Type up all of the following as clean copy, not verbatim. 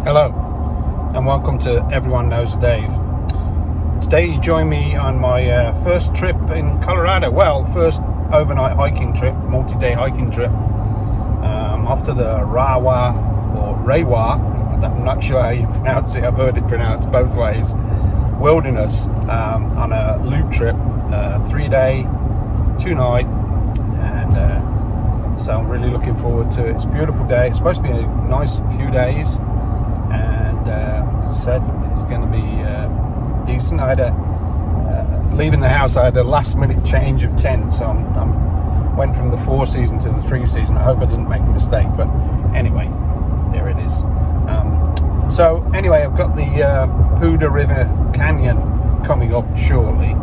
Hello and welcome to Everyone Knows Dave. Today you join me on my first trip in Colorado. Well, first overnight hiking trip, multi-day hiking trip. Off to the Rawah or Rahwah, I'm not sure how you pronounce it, I've heard it pronounced both ways, Wilderness, on a loop trip, 3-day, 2-night, and so I'm really looking forward to it. It's a beautiful day. It's supposed to be a nice few days, and as I said, it's going to be decent. I had leaving the house, I had a last minute change of tent, so I went from the 4 season to the 3 season. I hope I didn't make a mistake, but anyway, there it is. So anyway, I've got the Poudre River Canyon coming up shortly,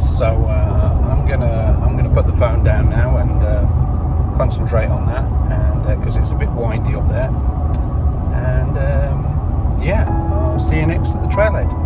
so I'm gonna put the phone down now and concentrate on that, and because it's a bit windy up there. And yeah, I'll see you next at the trailhead.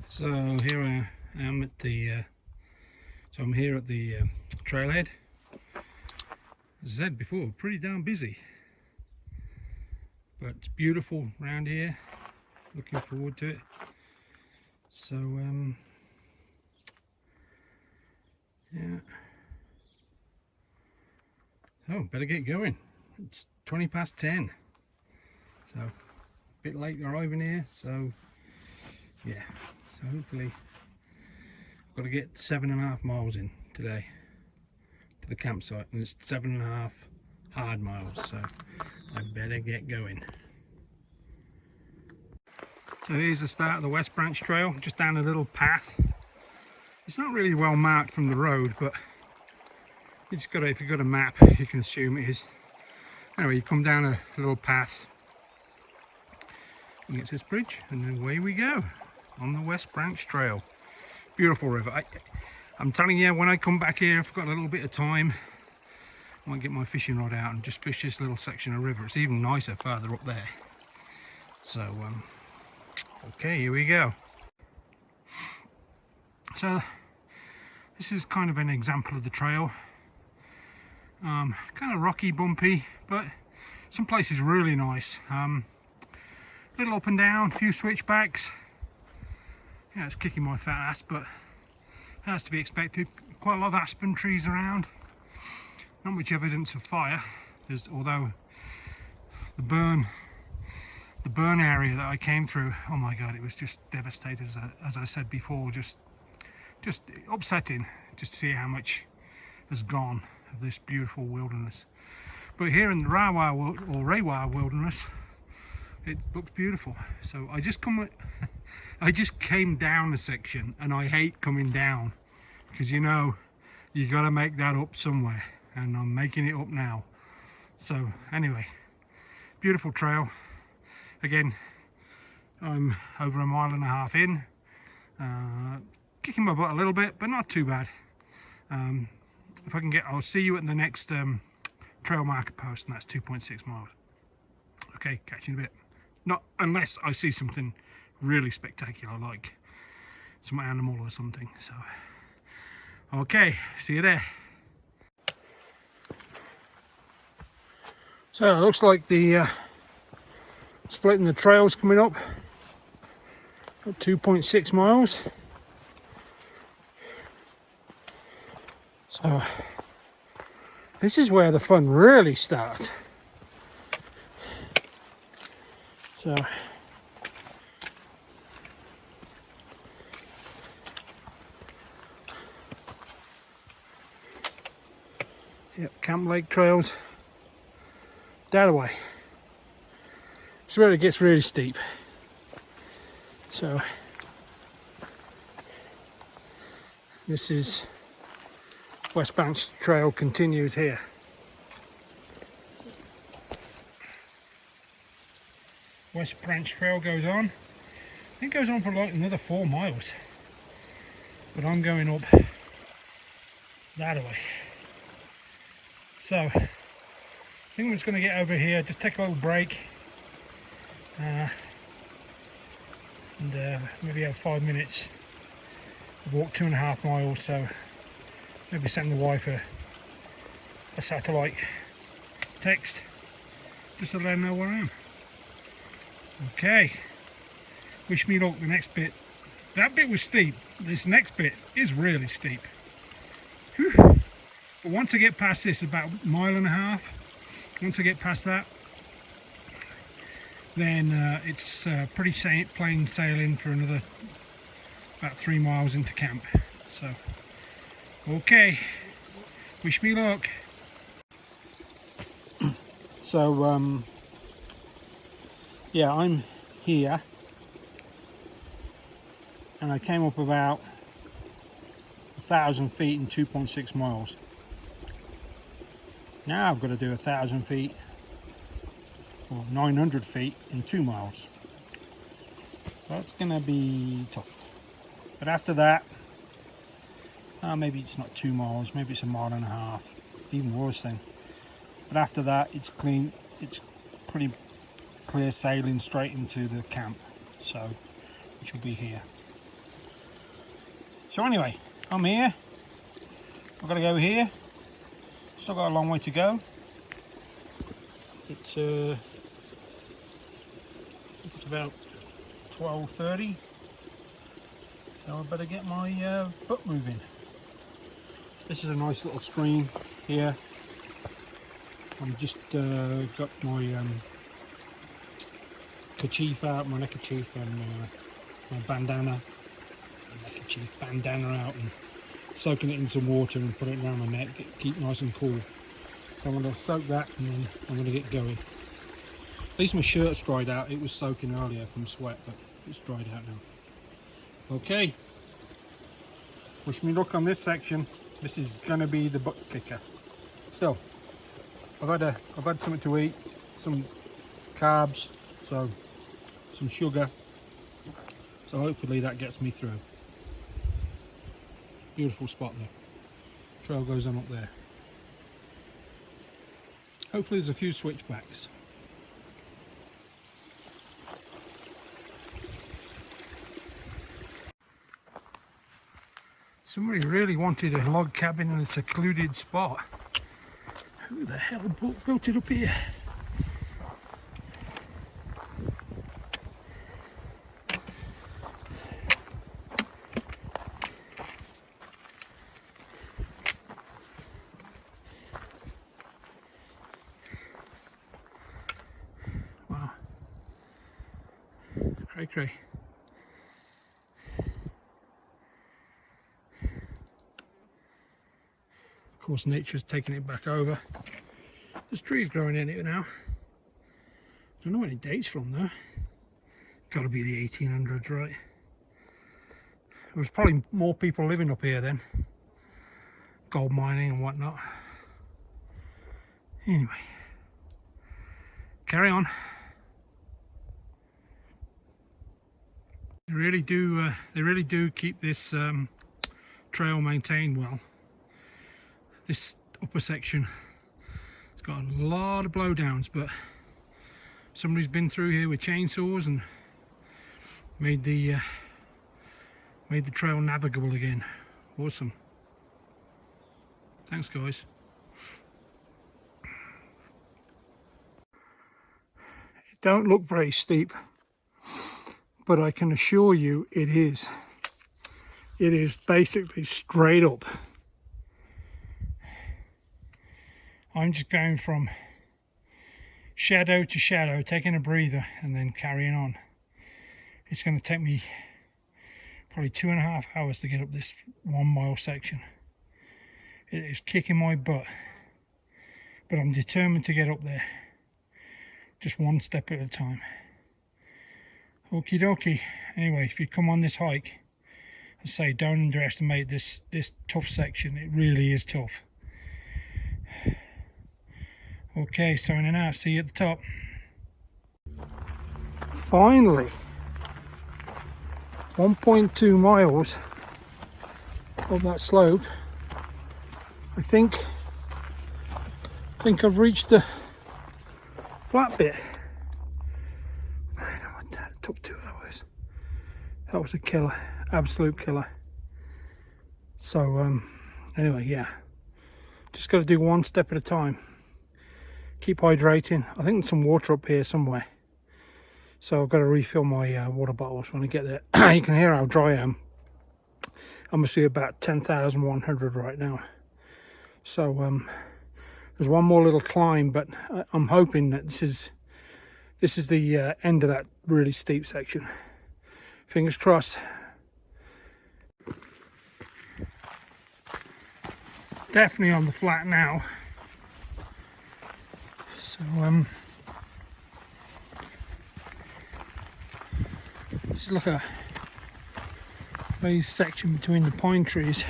So here I am at the I'm here at the trailhead. As I said before, pretty darn busy, but it's beautiful around here. Looking forward to it. So yeah. Oh, better get going. It's 20 past 10. So a bit late arriving here. So yeah. So hopefully I've got to get 7.5 miles in today to the campsite, and it's 7.5 hard miles, so I better get going. So here's the start of the West Branch Trail, just down a little path. It's not really well marked from the road, but you just got to, if you've got a map, you can assume it is. Anyway, you come down a little path and get to this bridge, and then away we go on the West Branch Trail. Beautiful river. I'm telling you, when I come back here, if I've got a little bit of time, I might get my fishing rod out and just fish this little section of river. It's even nicer farther up there. So okay, here we go. So this is kind of an example of the trail. Kind of rocky, bumpy, but some places really nice. Little up and down, a few switchbacks. Yeah, it's kicking my fat ass, but that's to be expected. Quite a lot of aspen trees around. Not much evidence of fire. Although the burn area that I came through, oh my god, it was just devastated. As I said before, just upsetting to see how much has gone of this beautiful wilderness. But here in the Rawah or Rahwah Wilderness, it looks beautiful. So I just came down a section, and I hate coming down because you got to make that up somewhere, and I'm making it up now. So anyway, beautiful trail. Again, I'm over 1.5 miles in, kicking my butt a little bit, but not too bad. If I can I'll see you at the next trail marker post, and that's 2.6 miles. Okay, catch you in a bit. Not unless I see something really spectacular, like some animal or something. So okay, see you there. So it looks like the splitting the trails coming up. Got 2.6 miles. So this is where the fun really starts. So yep, Camp Lake trails that away. It's where it gets really steep. So this is West Branch Trail continues here. West Branch Trail goes on. I think it goes on for like another 4 miles. But I'm going up that way. So I think I'm just going to get over here, just take a little break. And maybe have 5 minutes. I've walked 2.5 miles, so maybe send the wife a satellite text just to let her know where I am. Okay, wish me luck. The next bit, that bit was steep. This next bit is really steep. Whew. But once I get past this, about 1.5 miles, once I get past that, then it's pretty plain sailing for another about 3 miles into camp. So okay, wish me luck. So yeah, I'm here and I came up about 1,000 feet in 2.6 miles. Now I've got to do 1,000 feet or 900 feet in 2 miles. That's gonna be tough. But after that, maybe it's not 2 miles, maybe it's 1.5 miles, even worse then. But after that, it's clean, it's pretty clear sailing straight into the camp, so which will be here. So anyway, I'm here. I've got to go here. Still got a long way to go. It's about 12:30, so I better get my butt moving. This is a nice little stream here. I'm just got my kerchief out, my neckerchief, and my bandana out, and soaking it in some water and put it around my neck, keep nice and cool. So I'm going to soak that and then I'm going to get going. At least my shirt's dried out. It was soaking earlier from sweat, but it's dried out now. Okay, wish me luck on this section. This is going to be the butt kicker. So I've had something to eat, some carbs, so some sugar, so hopefully that gets me through. Beautiful spot there. Trail goes on up there. Hopefully there's a few switchbacks. Somebody really wanted a log cabin in a secluded spot. Who the hell built it up here? Wow. Cray cray. Of course, nature's taking it back over. There's trees growing in it now. Don't know when it dates from though. Got to be the 1800s, right? There was probably more people living up here then. Gold mining and whatnot. Anyway, carry on. They really do keep this trail maintained well. This upper section, it's got a lot of blowdowns, but somebody's been through here with chainsaws and made the Made the trail navigable again. Awesome. Thanks, guys. It don't look very steep, but I can assure you it is. It is basically straight up. I'm just going from shadow to shadow, taking a breather and then carrying on. It's going to take me probably 2.5 hours to get up this 1 mile section. It is kicking my butt, but I'm determined to get up there, just one step at a time. Okie dokie. Anyway, if you come on this hike, I say don't underestimate this tough section. It really is tough. Okay, signing out. See you at the top. Finally, 1.2 miles up that slope. I think I've reached the flat bit. Man, that took 2 hours. That was a killer, absolute killer. So anyway, yeah, just got to do one step at a time. Keep hydrating. I think there's some water up here somewhere, so I've got to refill my water bottles when I get there. You can hear how dry I am. I must be about 10,100 right now. So there's one more little climb, but I'm hoping that this is the end of that really steep section. Fingers crossed. Definitely on the flat now. So this is like a raised section between the pine trees,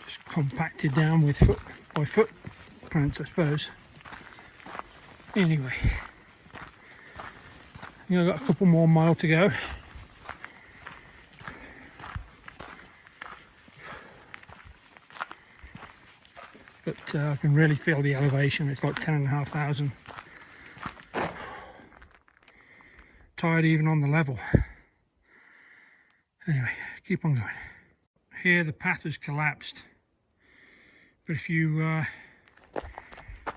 just compacted down with footprints, I suppose. Anyway, I think I've got a couple more miles to go. But I can really feel the elevation. It's like 10,500. Tired even on the level. Anyway, keep on going. Here the path has collapsed, but if you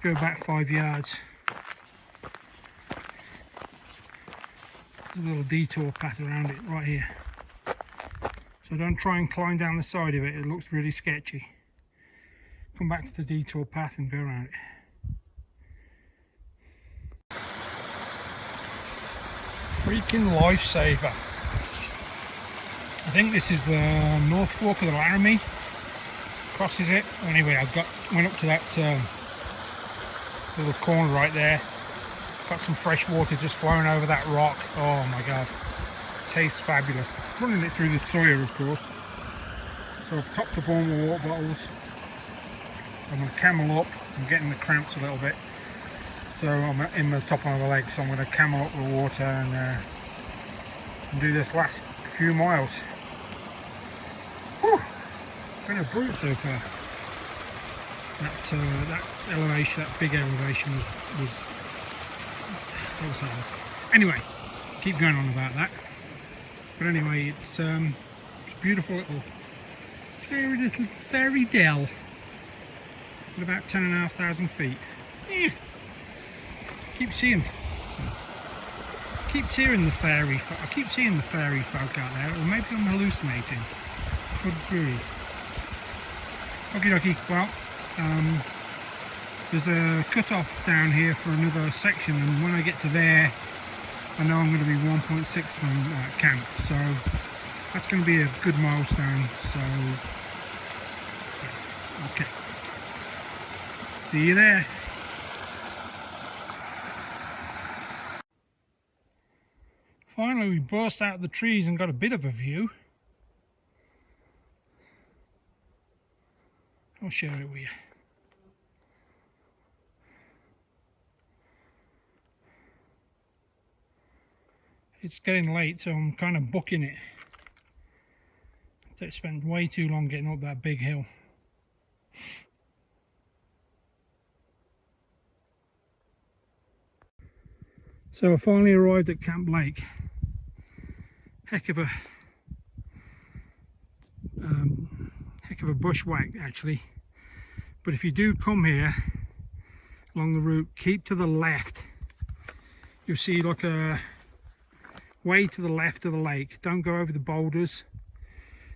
go back 5 yards, there's a little detour path around it right here. So don't try and climb down the side of it. It looks really sketchy. Come back to the detour path and go around it. Freaking lifesaver. I think this is the North Fork of the Laramie. Crosses it. Anyway, went up to that little corner right there. Got some fresh water just flowing over that rock. Oh my god. Tastes fabulous. Running it through the Sawyer, of course. So I've topped up all my water bottles. I'm going to camel up. I'm getting the cramps a little bit, so I'm in the top of my legs, so I'm going to camel up the water and do this last few miles. Whew. Been a brute so far. That elevation, that big elevation was hard. Anyway, keep going on about that. But anyway, it's beautiful little fairy dell. At about 10,500 feet. Yeah. Keep hearing the fairy folk. I keep seeing the fairy folk out there, or maybe I'm hallucinating. Could be. Okie dokie. Well, there's a cut-off down here for another section, and when I get to there, I know I'm going to be 1.6 from camp, so that's going to be a good milestone. So, okay. See you there. Finally, we burst out of the trees and got a bit of a view. I'll share it with you. It's getting late, so I'm kind of booking it. I spent way too long getting up that big hill. So I finally arrived at Camp Lake. heck of a bushwhack actually. But if you do come here along the route, keep to the left. You'll see like a way to the left of the lake. Don't go over the boulders.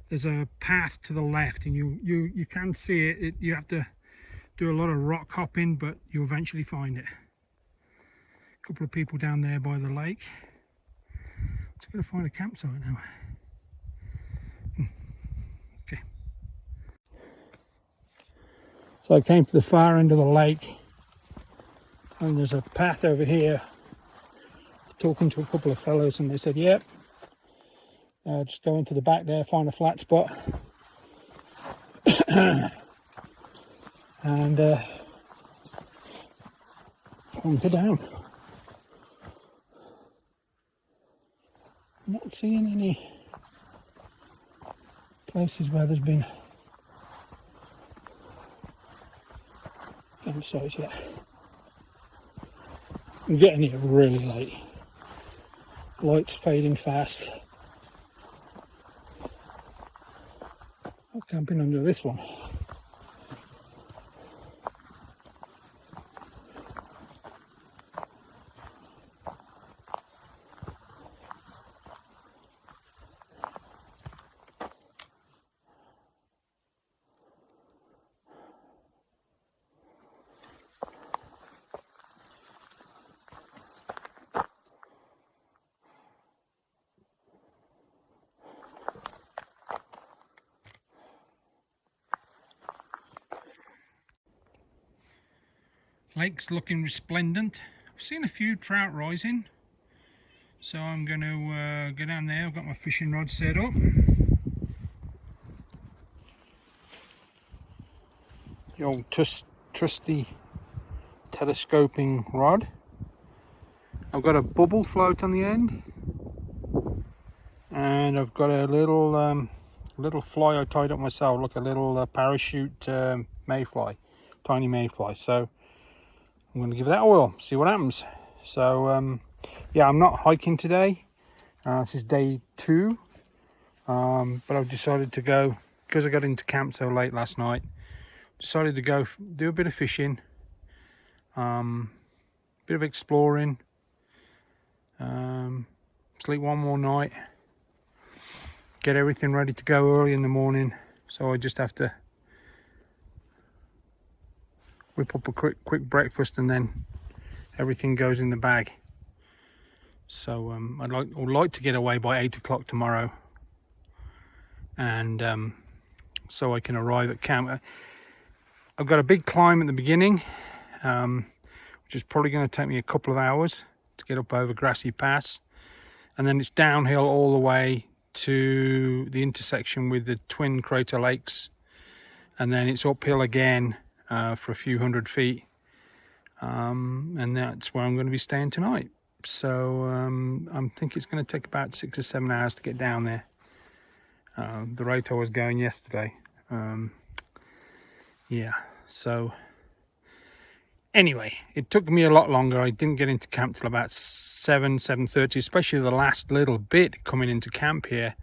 There's a path to the left, and you can see it. You have to do a lot of rock hopping, but you'll eventually find it. A couple of people down there by the lake. Just gotta find a campsite now. Okay. So I came to the far end of the lake, and there's a path over here. Talking to a couple of fellows, and they said, "Yep, just go into the back there, find a flat spot, and hunker down." I'm not seeing any places where there's been campsites yet. I'm getting here really late. Lights fading fast. I'm camping under this one. Lake's looking resplendent. I've seen a few trout rising, so I'm going to go down there. I've got my fishing rod set up. The old trusty telescoping rod. I've got a bubble float on the end, and I've got a little fly I tied up myself, like a little parachute mayfly, tiny mayfly. So I'm going to give that a whirl, see what happens. So yeah, I'm not hiking today. This is day 2, but I've decided to go, because I got into camp so late last night, decided to go do a bit of fishing, bit of exploring, sleep one more night, get everything ready to go early in the morning. So I just have to whip up a quick breakfast, and then everything goes in the bag. So I'd like to get away by 8 o'clock tomorrow, and so I can arrive at camp. I've got a big climb at the beginning, which is probably going to take me a couple of hours to get up over Grassy Pass, and then it's downhill all the way to the intersection with the twin crater lakes, and then it's uphill again for a few hundred feet, and that's where I'm going to be staying tonight. So I think it's going to take about 6 or 7 hours to get down there. The rate I was going yesterday. Yeah, so anyway, it took me a lot longer. I didn't get into camp till about 7:30, especially the last little bit coming into camp here.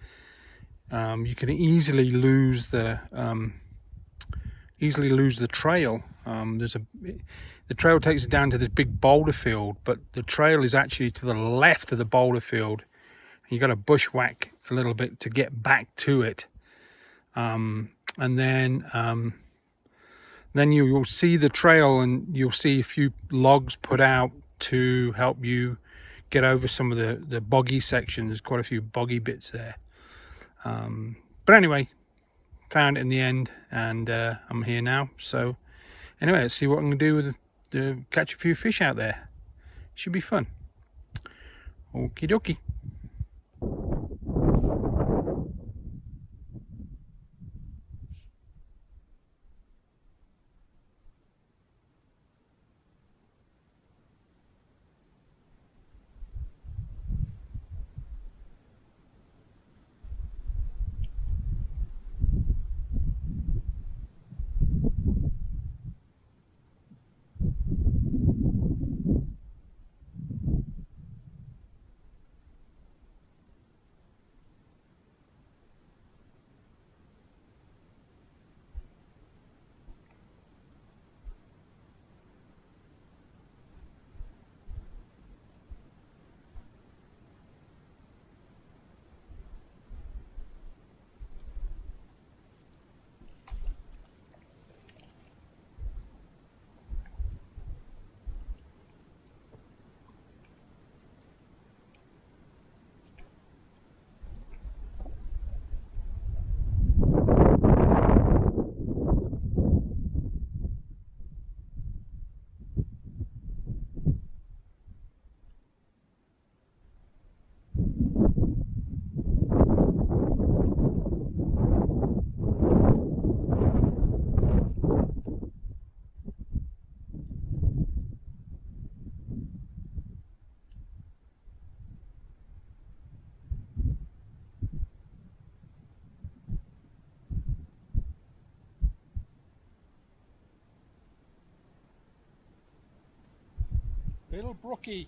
You can easily lose the trail. The trail takes it down to this big boulder field, but the trail is actually to the left of the boulder field. You got to bushwhack a little bit to get back to it, and then you'll see the trail, and you'll see a few logs put out to help you get over some of the boggy sections. There's quite a few boggy bits there, but anyway, found it in the end, and I'm here now. So anyway, let's see what I'm going to do with catch a few fish out there. Should be fun. Okie dokie. Little brookie.